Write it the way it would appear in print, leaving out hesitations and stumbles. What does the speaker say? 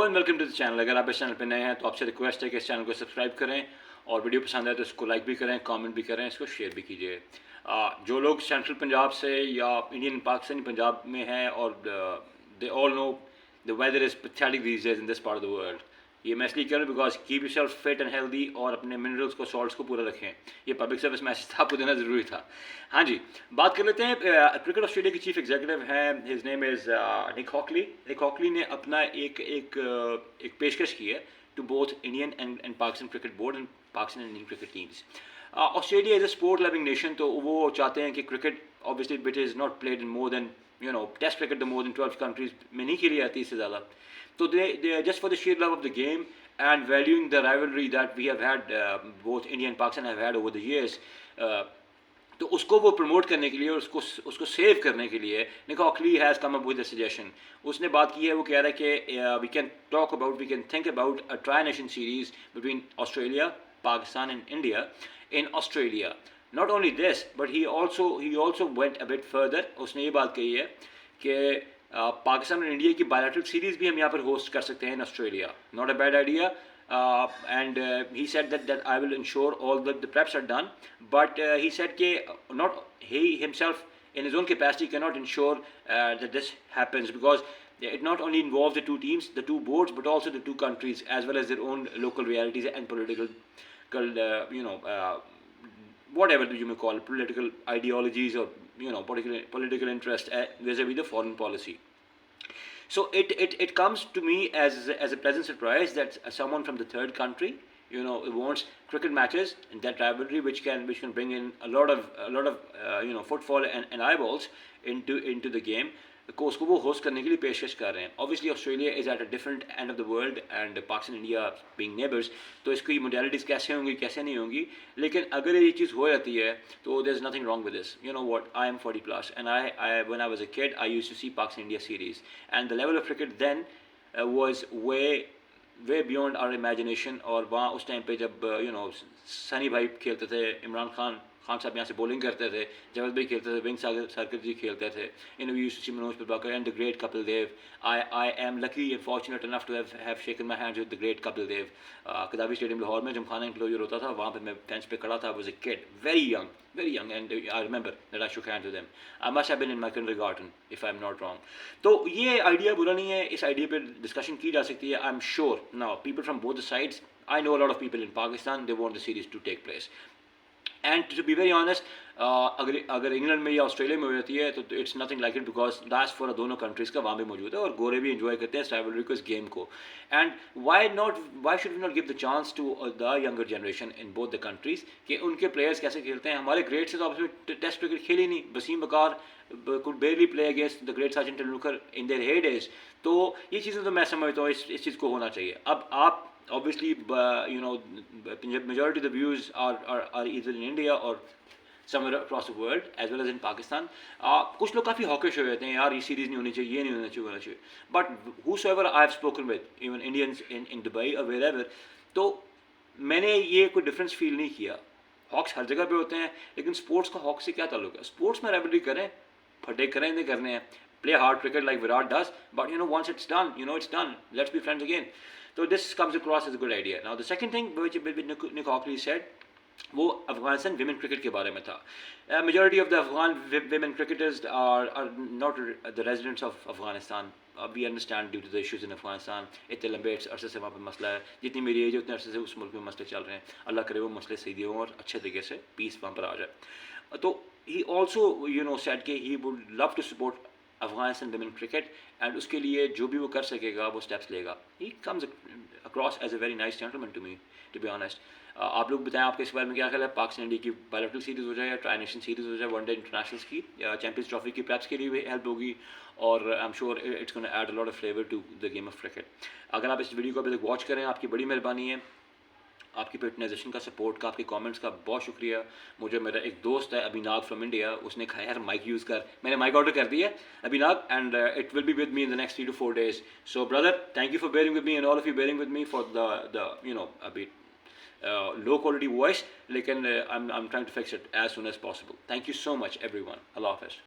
And welcome to the channel. अगर आप इस चैनल पर नए हैं तो आपसे रिक्वेस्ट है कि इस चैनल को सब्सक्राइब करें और वीडियो पसंद आए तो इसको लाइक भी करें, कमेंट भी करें, इसको शेयर भी कीजिए। जो लोग सेंट्रल पंजाब से या इंडियन पाकिस्तानी पंजाब में हैं और they all know the weather is pathetic these days in this part of the world. ये मैं इसलिए कह रहा हूँ because keep yourself fit and healthy और अपने मिनरल्स को, सॉल्ट्स को पूरा रखें। ये पब्लिक सर्विस मैसेज था, आपको देना ज़रूरी था। हाँ जी, बात कर लेते हैं। क्रिकेट ऑस्ट्रेलिया के चीफ एग्जीक्यूटिव हैं, his name is Nick Hockley. Nick Hockley ने अपना एक पेशकश की है to both Indian and Pakistan cricket board and Pakistan and Indian cricket teams. Australia is a sport loving nation, तो वो चाहते हैं कि cricket obviously which is not played in more than test cricket the more than 12 countries में नहीं खेली जाती इससे ज़्यादा। So they are just for the sheer love of the game and valuing the rivalry that we have had, both India and Pakistan have had over the years. तो उसको वो promote करने के लिए और उसको सेव करने के लिए Nick Hockley has come up with a suggestion. उसने बात की है, वो कह रहा है कि we can think about a tri nation series between Australia, Pakistan and India in Australia. Not only this but he also went a bit further. उसने ये बात कही है कि पाकिस्तान और इंडिया की बायलैटरल सीरीज़ भी हम यहाँ पर होस्ट कर सकते हैं इन Australia. Not a bad idea. And he said that I will ensure all the preps are done, but he said that not he himself in his own capacity cannot ensure that this happens, because it not only involves the two teams, the two boards, but also the two countries as well as their own local realities and whatever you may call it, political ideologies or political interest vis-a-vis the foreign policy. So it comes to me as a pleasant surprise that someone from the third country, wants cricket matches and that rivalry which can bring in a lot of footfall and eyeballs into the game, को उसको वो host करने के लिए पेशकश कर रहे हैं। Obviously Australia is at a different end of the world and Pakistan India being neighbours, तो इसकी मोडालिटीज़ कैसे होंगी कैसे नहीं होंगी, लेकिन अगर ये चीज़ हो जाती है तो there is nothing wrong with this. You know what, I am 40+ and I when I was a kid I used to see Pakistan India series and the level of cricket then was way beyond our imagination. और वहाँ उस time पे जब सनी भाई खेलते थे, इमरान खान साहब यहाँ से बॉलिंग करते थे, जवेद भाई खेलते थे, विंग सरकत जी खेलते थे, we used to see Manoj Prabhakar and the great Kapil Dev. I am lucky and fortunate enough to have shaken my hands with the great Kapil Dev. Gaddafi stadium Lahore में जब खाना इंक्लोजर होता था, वहाँ पर मैं बेंच पे खड़ा था, was a kid, very young and I remember that I shook hands with him. I must have been in my kindergarten if I am not wrong. तो ये आइडिया बुरा नहीं है, इस आइडिया पर डिस्कशन की जा सकती है। I am sure now people from both the sides, I know a lot of people in Pakistan, they want the series to take place. And to be very honest, अगर इंग्लैंड में या Australia में हो जाती है तो it's nothing like it, because diaspora दोनों countries का वहाँ भी मौजूद है और गोरे भी इंजॉय करते हैं इस राइवलरी को, इस गेम को। And why should we not give the chance to the younger generation in both the countries कि उनके प्लेयर्स कैसे खेलते हैं। हमारे ग्रेट से तो आपस में टेस्ट क्रिकेट खेली नहीं, वसीम बकार could barely play against the great Sachin Tendulkar in their heydays। तो ये चीज़ें तो मैं समझता हूँ इस चीज़ को होना चाहिए। अब आप obviously majority of the views are either in India or somewhere across the world as well as in Pakistan। कुछ लोग काफ़ी हॉकिश हो जाते हैं, यार ये सीरीज़ नहीं होनी चाहिए, ये नहीं होना चाहिए। But whosoever I have spoken with, even Indians in Dubai or wherever, तो मैंने ये कोई डिफरेंस फील नहीं किया। हॉक्स हर जगह पे होते हैं, लेकिन स्पोर्ट्स का हॉक से क्या ताल्लुक है? स्पोर्ट्स में राइवलरी करें, फटे करें, नहीं करने हैं, play hard cricket like Virat does, but once it's done, it's done, let's be friends again। So this comes across as a good idea। Now the second thing which Nick Hockley said, वो Afghanistan women cricket के बारे में था। Majority of the Afghan women cricketers are not the residents of Afghanistan. We understand due to the issues in Afghanistan, इतने लंबे अरसे से वहाँ पर मसला है, जितनी मेरी एज है उतने अरसे से उस मुल्क में मसले चल रहे हैं। अल्लाह करे वो मसले सही हों और अच्छे तरीके से पीस वहाँ पर आ जाए। तो ही ऑल्सो सेड कि he would love to support Afghanistan women cricket and उसके लिए जो भी वो कर सकेगा वो स्टेप्स लेगा। He comes across as a very nice gentleman to me, to be honest. आप लोग बताएं आपके इस बारे में क्या ख्याल है? पाकिस्तान इंडिया की बायलैटरल सीरीज़ हो जाए या ट्राई नेशन सीरीज़ हो जाए, वनडे इंटरनेशनल्स की या चैंपियंस ट्रॉफी की प्रैप्स के लिए भी हेल्प होगी, और I am sure it's gonna add a lot of flavour to the game of cricket. अगर आप इस वीडियो को अभी तक वॉच करें, आपकी बड़ी मेहरबानी है। आपकी पेटनाइजेशन का, सपोर्ट का, आपके कमेंट्स का बहुत शुक्रिया। मुझे मेरा एक दोस्त है अभिनाग फ्रॉम इंडिया, उसने कहा यार माइक यूज़ कर, मैंने माइक ऑर्डर कर दिया अभिनाग, and it will be with me in the next 3 to 4 days। So brother, thank you for bearing with me and all of you bearing with me for the अभी low quality voice, लेकिन I'm trying to fix it as soon as possible। Thank you so much everyone। Allah Hafiz।